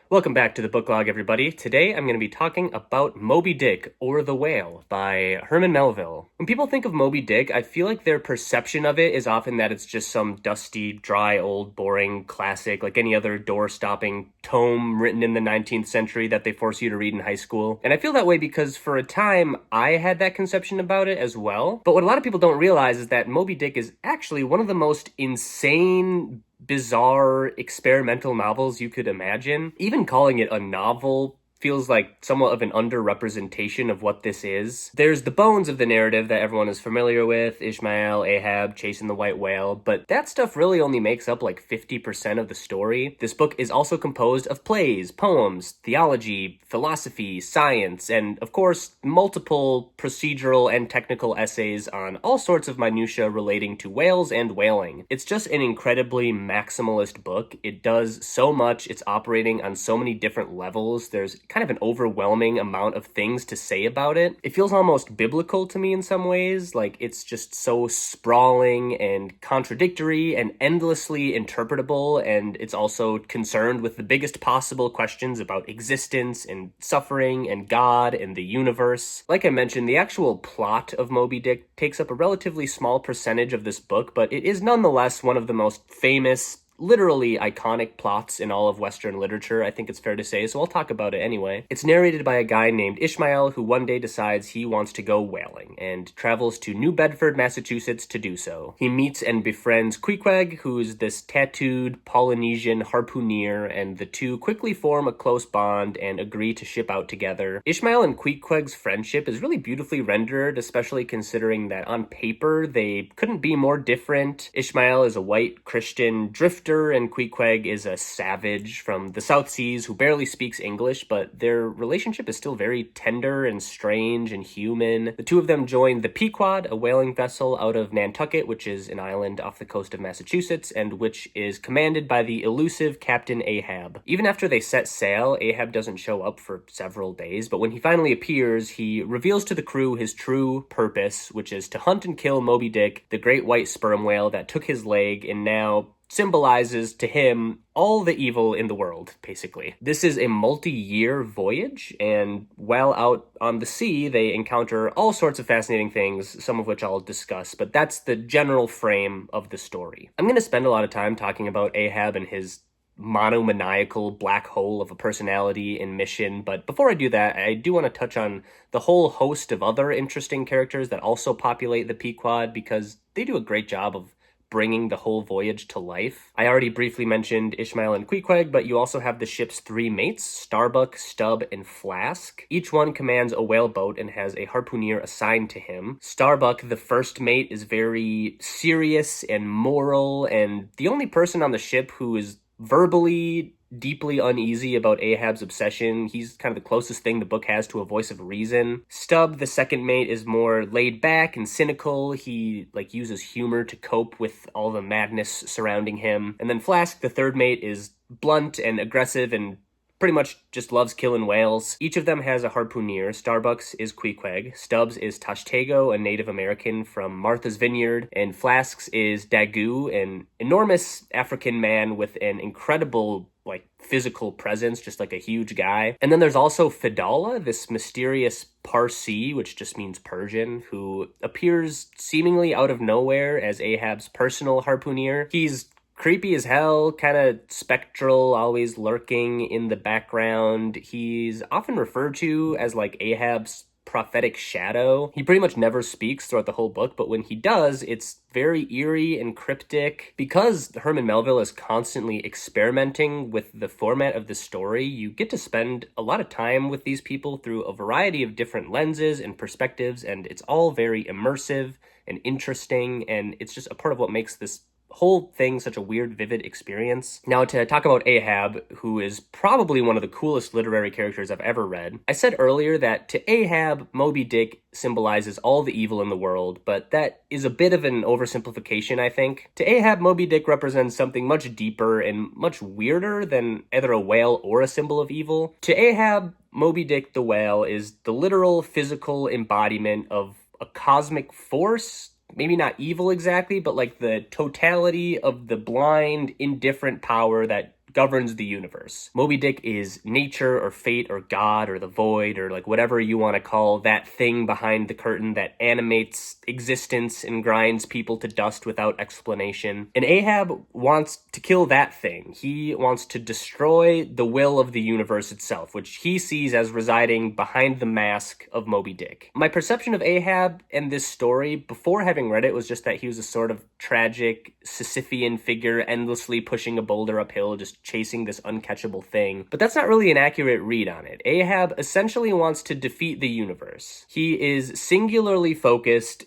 Welcome back to the book log, everybody. Today I'm going to be talking about Moby-Dick, or The Whale, by Herman Melville. When people think of Moby-Dick, I feel like their perception of it is often that it's just some dusty, dry, old, boring classic, like any other door-stopping tome written in the 19th century that they force you to read in high school. And I feel that way because for a time, I had that conception about it as well. But what a lot of people don't realize is that Moby-Dick is actually one of the most insane, bizarre experimental novels you could imagine. Even calling it a novel feels like somewhat of an underrepresentation of what this is. There's the bones of the narrative that everyone is familiar with, Ishmael, Ahab, chasing the white whale, but that stuff really only makes up like 50% of the story. This book is also composed of plays, poems, theology, philosophy, science, and of course, multiple procedural and technical essays on all sorts of minutiae relating to whales and whaling. It's just an incredibly maximalist book. It does so much, it's operating on so many different levels. There's kind of an overwhelming amount of things to say about it. It feels almost biblical to me in some ways, like it's just so sprawling and contradictory and endlessly interpretable, and it's also concerned with the biggest possible questions about existence and suffering and God and the universe. Like I mentioned, the actual plot of Moby-Dick takes up a relatively small percentage of this book, but it is nonetheless one of the most famous, literally iconic plots in all of Western literature, I think it's fair to say, so I'll talk about it anyway. It's narrated by a guy named Ishmael who one day decides he wants to go whaling and travels to New Bedford, Massachusetts to do so. He meets and befriends Queequeg, who's this tattooed Polynesian harpooner, and the two quickly form a close bond and agree to ship out together. Ishmael and Queequeg's friendship is really beautifully rendered, especially considering that on paper they couldn't be more different. Ishmael is a white Christian drifter, and Queequeg is a savage from the South Seas who barely speaks English, but their relationship is still very tender and strange and human. The two of them join the Pequod, a whaling vessel out of Nantucket, which is an island off the coast of Massachusetts, and which is commanded by the elusive Captain Ahab. Even after they set sail, Ahab doesn't show up for several days, but when he finally appears, he reveals to the crew his true purpose, which is to hunt and kill Moby-Dick, the great white sperm whale that took his leg and now symbolizes to him all the evil in the world, basically. This is a multi-year voyage, and while out on the sea, they encounter all sorts of fascinating things, some of which I'll discuss, but that's the general frame of the story. I'm going to spend a lot of time talking about Ahab and his monomaniacal black hole of a personality and mission, but before I do that, I do want to touch on the whole host of other interesting characters that also populate the Pequod, because they do a great job of bringing the whole voyage to life. I already briefly mentioned Ishmael and Queequeg, but you also have the ship's three mates, Starbuck, Stubb, and Flask. Each one commands a whaleboat and has a harpooner assigned to him. Starbuck, the first mate, is very serious and moral, and the only person on the ship who is verbally deeply uneasy about Ahab's obsession. He's kind of the closest thing the book has to a voice of reason. Stubb, the second mate, is more laid back and cynical. He uses humor to cope with all the madness surrounding him. And then Flask, the third mate, is blunt and aggressive and pretty much just loves killing whales. Each of them has a harpooner. Starbucks is Queequeg, Stubbs is Tashtego, a Native American from Martha's Vineyard, and Flasks is Dagu, an enormous African man with an incredible physical presence, just like a huge guy. And then there's also Fidala, this mysterious Parsi, which just means Persian, who appears seemingly out of nowhere as Ahab's personal harpooner. He's creepy as hell, kind of spectral, always lurking in the background. He's often referred to as Ahab's prophetic shadow. He pretty much never speaks throughout the whole book, but when he does, it's very eerie and cryptic. Because Herman Melville is constantly experimenting with the format of the story, you get to spend a lot of time with these people through a variety of different lenses and perspectives, and it's all very immersive and interesting, and it's just a part of what makes this whole thing such a weird, vivid experience. Now, to talk about Ahab, who is probably one of the coolest literary characters I've ever read. I said earlier that to Ahab, Moby-Dick symbolizes all the evil in the world, but that is a bit of an oversimplification, I think. To Ahab, Moby-Dick represents something much deeper and much weirder than either a whale or a symbol of evil. To Ahab, Moby-Dick the whale is the literal physical embodiment of a cosmic force. Maybe not evil exactly, but the totality of the blind, indifferent power that governs the universe. Moby-Dick is nature or fate or God or the void or like whatever you want to call that thing behind the curtain that animates existence and grinds people to dust without explanation. And Ahab wants to kill that thing. He wants to destroy the will of the universe itself, which he sees as residing behind the mask of Moby-Dick. My perception of Ahab and this story before having read it was just that he was a sort of tragic Sisyphean figure endlessly pushing a boulder uphill, just chasing this uncatchable thing. But that's not really an accurate read on it. Ahab essentially wants to defeat the universe. He is singularly focused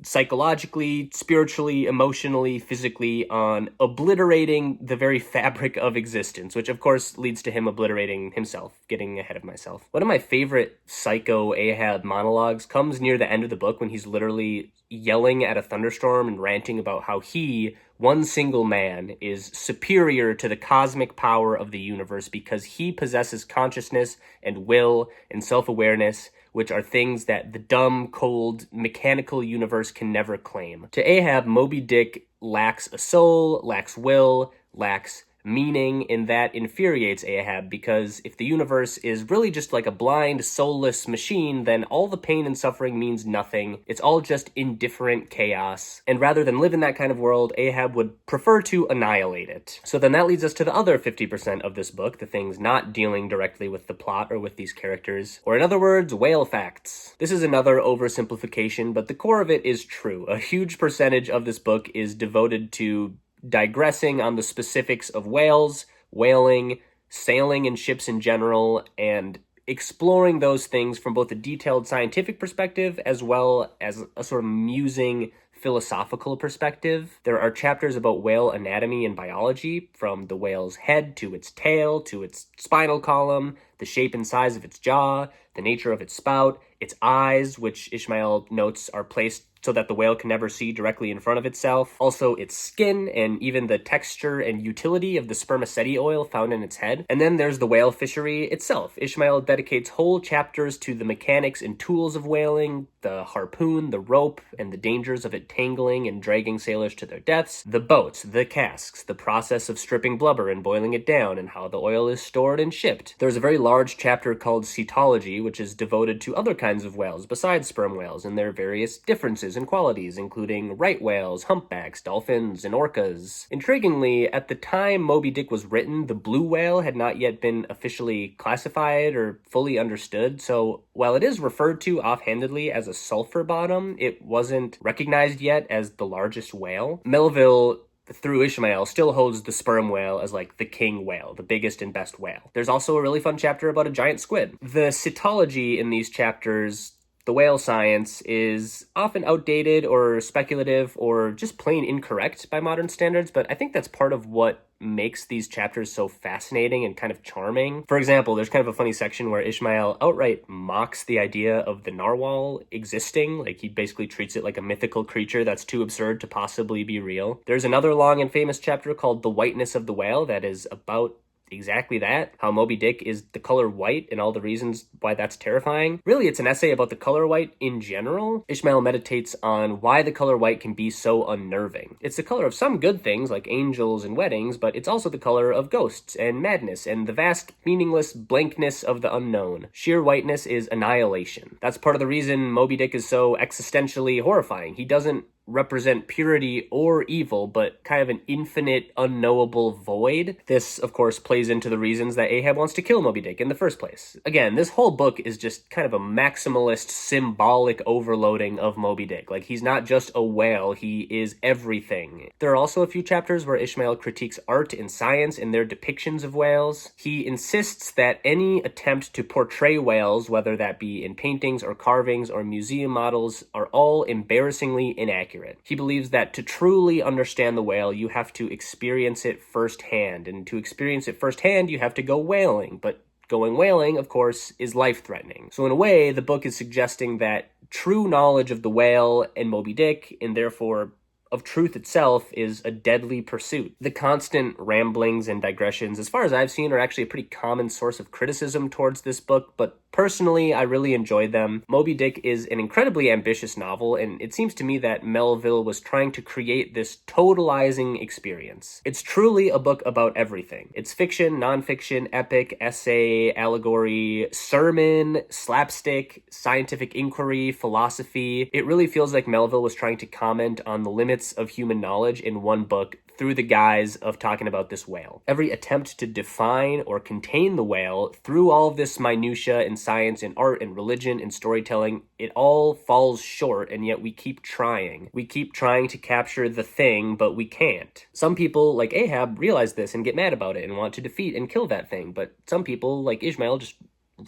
psychologically, spiritually, emotionally, physically on obliterating the very fabric of existence, which of course leads to him obliterating himself, getting ahead of myself. One of my favorite psycho Ahab monologues comes near the end of the book when he's literally yelling at a thunderstorm and ranting about how he, one single man, is superior to the cosmic power of the universe because he possesses consciousness and will and self-awareness, which are things that the dumb, cold, mechanical universe can never claim. To Ahab, Moby-Dick lacks a soul, lacks will, lacks meaning, and that infuriates Ahab because if the universe is really just like a blind, soulless machine, then all the pain and suffering means nothing. It's all just indifferent chaos. And rather than live in that kind of world, Ahab would prefer to annihilate it. So then that leads us to the other 50% of this book, the things not dealing directly with the plot or with these characters, or in other words, whale facts. This is another oversimplification, but the core of it is true. A huge percentage of this book is devoted to digressing on the specifics of whales, whaling, sailing and ships in general, and exploring those things from both a detailed scientific perspective as well as a sort of musing philosophical perspective. There are chapters about whale anatomy and biology, from the whale's head to its tail to its spinal column, the shape and size of its jaw, the nature of its spout, its eyes, which Ishmael notes are placed so that the whale can never see directly in front of itself. Also, its skin and even the texture and utility of the spermaceti oil found in its head. And then there's the whale fishery itself. Ishmael dedicates whole chapters to the mechanics and tools of whaling, the harpoon, the rope, and the dangers of it tangling and dragging sailors to their deaths, the boats, the casks, the process of stripping blubber and boiling it down, and how the oil is stored and shipped. There's a very large chapter called cetology, which is devoted to other kinds of whales besides sperm whales and their various differences and qualities, including right whales, humpbacks, dolphins, and orcas. Intriguingly, at the time Moby-Dick was written, the blue whale had not yet been officially classified or fully understood, so while it is referred to offhandedly as a sulfur bottom, it wasn't recognized yet as the largest whale. Melville, through Ishmael, still holds the sperm whale as like the king whale, the biggest and best whale. There's also a really fun chapter about a giant squid. The cetology in these chapters, the whale science, is often outdated or speculative or just plain incorrect by modern standards, but I think that's part of what makes these chapters so fascinating and kind of charming. For example, there's kind of a funny section where Ishmael outright mocks the idea of the narwhal existing. Like, he basically treats it like a mythical creature that's too absurd to possibly be real. There's another long and famous chapter called The Whiteness of the Whale that is about exactly that, how Moby-Dick is the color white and all the reasons why that's terrifying. Really, it's an essay about the color white in general. Ishmael meditates on why the color white can be so unnerving. It's the color of some good things like angels and weddings, but it's also the color of ghosts and madness and the vast, meaningless blankness of the unknown. Sheer whiteness is annihilation. That's part of the reason Moby-Dick is so existentially horrifying. He doesn't represent purity or evil, but kind of an infinite, unknowable void. This, of course, plays into the reasons that Ahab wants to kill Moby-Dick in the first place. Again, this whole book is just kind of a maximalist, symbolic overloading of Moby-Dick. Like, he's not just a whale, he is everything. There are also a few chapters where Ishmael critiques art and science and their depictions of whales. He insists that any attempt to portray whales, whether that be in paintings or carvings or museum models, are all embarrassingly inaccurate. He believes that to truly understand the whale, you have to experience it firsthand, and to experience it firsthand, you have to go whaling, but going whaling, of course, is life-threatening. So in a way, the book is suggesting that true knowledge of the whale and Moby-Dick, and therefore of truth itself, is a deadly pursuit. The constant ramblings and digressions, as far as I've seen, are actually a pretty common source of criticism towards this book, but Personally, I really enjoyed them. Moby-Dick is an incredibly ambitious novel, and it seems to me that Melville was trying to create this totalizing experience. It's truly a book about everything. It's fiction, nonfiction, epic, essay, allegory, sermon, slapstick, scientific inquiry, philosophy. It really feels like Melville was trying to comment on the limits of human knowledge in one book through the guise of talking about this whale. Every attempt to define or contain the whale through all of this minutia in science and art and religion and storytelling, it all falls short, and yet we keep trying. We keep trying to capture the thing, but we can't. Some people, like Ahab, realize this and get mad about it and want to defeat and kill that thing, but some people, like Ishmael, just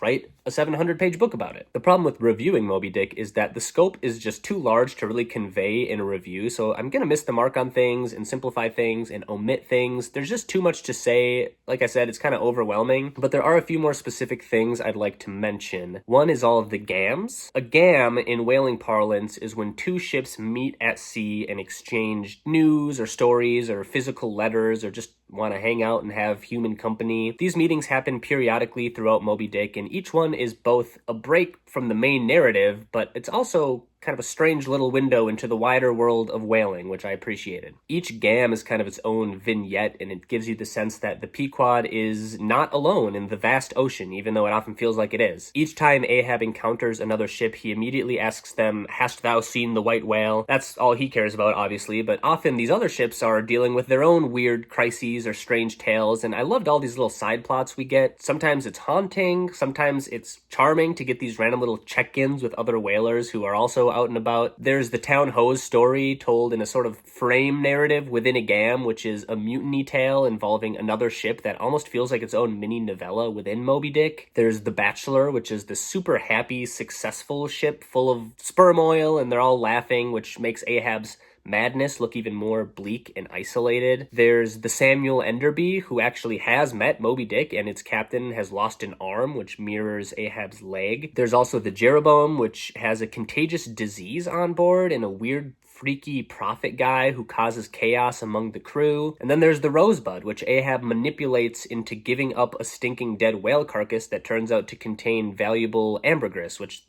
write a 700-page book about it. The problem with reviewing Moby-Dick is that the scope is just too large to really convey in a review, so I'm gonna miss the mark on things and simplify things and omit things. There's just too much to say. Like I said, it's kind of overwhelming, but there are a few more specific things I'd like to mention. One is all of the gams. A gam, in whaling parlance, is when two ships meet at sea and exchange news or stories or physical letters or just want to hang out and have human company. These meetings happen periodically throughout Moby-Dick, and each one is both a break from the main narrative, but it's also kind of a strange little window into the wider world of whaling, which I appreciated. Each gam is kind of its own vignette, and it gives you the sense that the Pequod is not alone in the vast ocean, even though it often feels like it is. Each time Ahab encounters another ship, he immediately asks them, "Hast thou seen the white whale?" That's all he cares about, obviously, but often these other ships are dealing with their own weird crises or strange tales, and I loved all these little side plots we get. Sometimes it's haunting, sometimes it's charming to get these random little check-ins with other whalers who are also out and about. There's the town hose story told in a sort of frame narrative within a gam, which is a mutiny tale involving another ship that almost feels like its own mini novella within Moby-Dick. There's the Bachelor, which is the super happy, successful ship full of sperm oil, and they're all laughing, which makes Ahab's madness look even more bleak and isolated. There's the Samuel Enderby, who actually has met Moby-Dick, and its captain has lost an arm, which mirrors Ahab's leg. There's also the Jeroboam, which has a contagious disease on board and a weird freaky prophet guy who causes chaos among the crew. And then there's the Rosebud, which Ahab manipulates into giving up a stinking dead whale carcass that turns out to contain valuable ambergris, which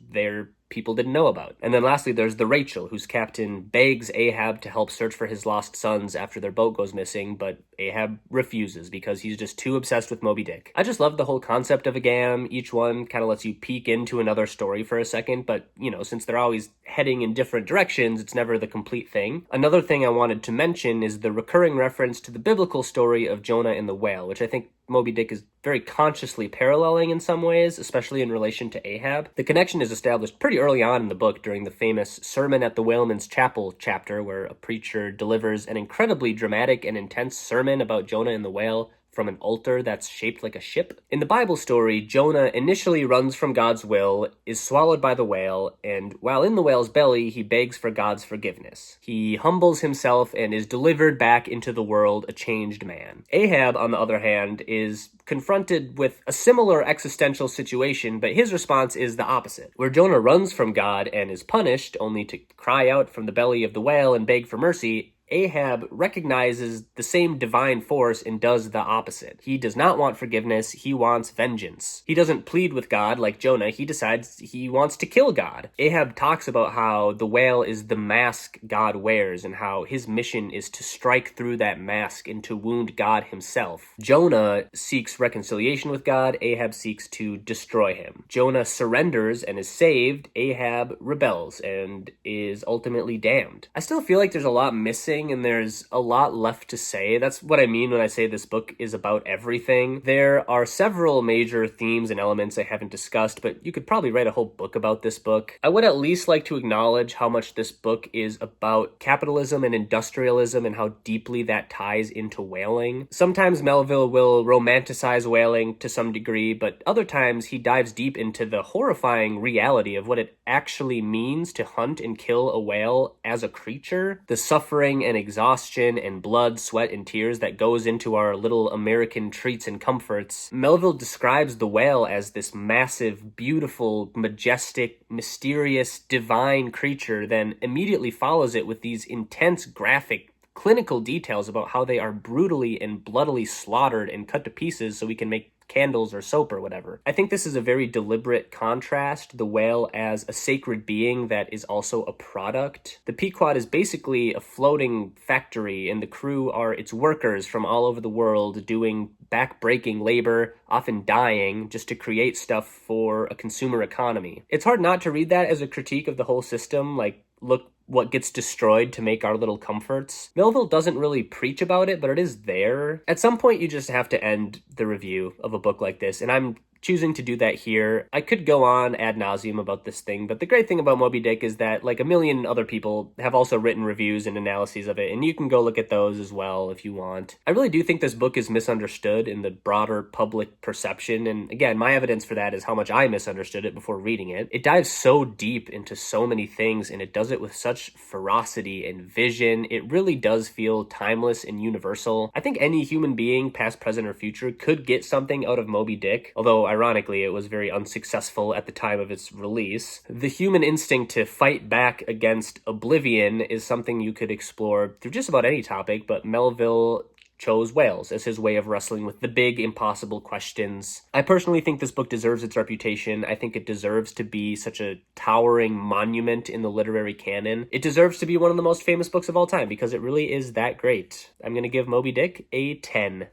people didn't know about. And then lastly, there's the Rachel, whose captain begs Ahab to help search for his lost sons after their boat goes missing, but Ahab refuses because he's just too obsessed with Moby-Dick. I just love the whole concept of a gam. Each one kind of lets you peek into another story for a second, but, since they're always heading in different directions, it's never the complete thing. Another thing I wanted to mention is the recurring reference to the biblical story of Jonah and the whale, which I think Moby-Dick is very consciously paralleling in some ways, especially in relation to Ahab. The connection is established pretty early on in the book during the famous Sermon at the Whaleman's Chapel chapter, where a preacher delivers an incredibly dramatic and intense sermon about Jonah and the whale from an altar that's shaped like a ship. In the Bible story, Jonah initially runs from God's will, is swallowed by the whale, and while in the whale's belly, he begs for God's forgiveness. He humbles himself and is delivered back into the world a changed man. Ahab, on the other hand, is confronted with a similar existential situation, but his response is the opposite. Where Jonah runs from God and is punished, only to cry out from the belly of the whale and beg for mercy, Ahab recognizes the same divine force and does the opposite. He does not want forgiveness, he wants vengeance. He doesn't plead with God like Jonah, he decides he wants to kill God. Ahab talks about how the whale is the mask God wears and how his mission is to strike through that mask and to wound God himself. Jonah seeks reconciliation with God, Ahab seeks to destroy him. Jonah surrenders and is saved, Ahab rebels and is ultimately damned. I still feel like there's a lot missing and there's a lot left to say. That's what I mean when I say this book is about everything. There are several major themes and elements I haven't discussed, but you could probably write a whole book about this book. I would at least like to acknowledge how much this book is about capitalism and industrialism and how deeply that ties into whaling. Sometimes Melville will romanticize whaling to some degree, but other times he dives deep into the horrifying reality of what it actually means to hunt and kill a whale as a creature, the suffering and exhaustion and blood, sweat, and tears that goes into our little American treats and comforts. Melville describes the whale as this massive, beautiful, majestic, mysterious, divine creature, then immediately follows it with these intense, graphic, clinical details about how they are brutally and bloodily slaughtered and cut to pieces so we can make candles or soap or whatever. I think this is a very deliberate contrast, the whale as a sacred being that is also a product. The Pequod is basically a floating factory, and the crew are its workers from all over the world doing back-breaking labor, often dying, just to create stuff for a consumer economy. It's hard not to read that as a critique of the whole system, like, look what gets destroyed to make our little comforts. Melville doesn't really preach about it, but it is there. At some point, you just have to end the review of a book like this, and I'm choosing to do that here. I could go on ad nauseum about this thing, but the great thing about Moby-Dick is that, like, a million other people have also written reviews and analyses of it, and you can go look at those as well if you want. I really do think this book is misunderstood in the broader public perception, and again, my evidence for that is how much I misunderstood it before reading it. It dives so deep into so many things, and it does it with such ferocity and vision. It really does feel timeless and universal. I think any human being, past, present, or future, could get something out of Moby-Dick, although ironically, it was very unsuccessful at the time of its release. The human instinct to fight back against oblivion is something you could explore through just about any topic, but Melville chose whales as his way of wrestling with the big, impossible questions. I personally think this book deserves its reputation. I think it deserves to be such a towering monument in the literary canon. It deserves to be one of the most famous books of all time because it really is that great. I'm going to give Moby-Dick a 10.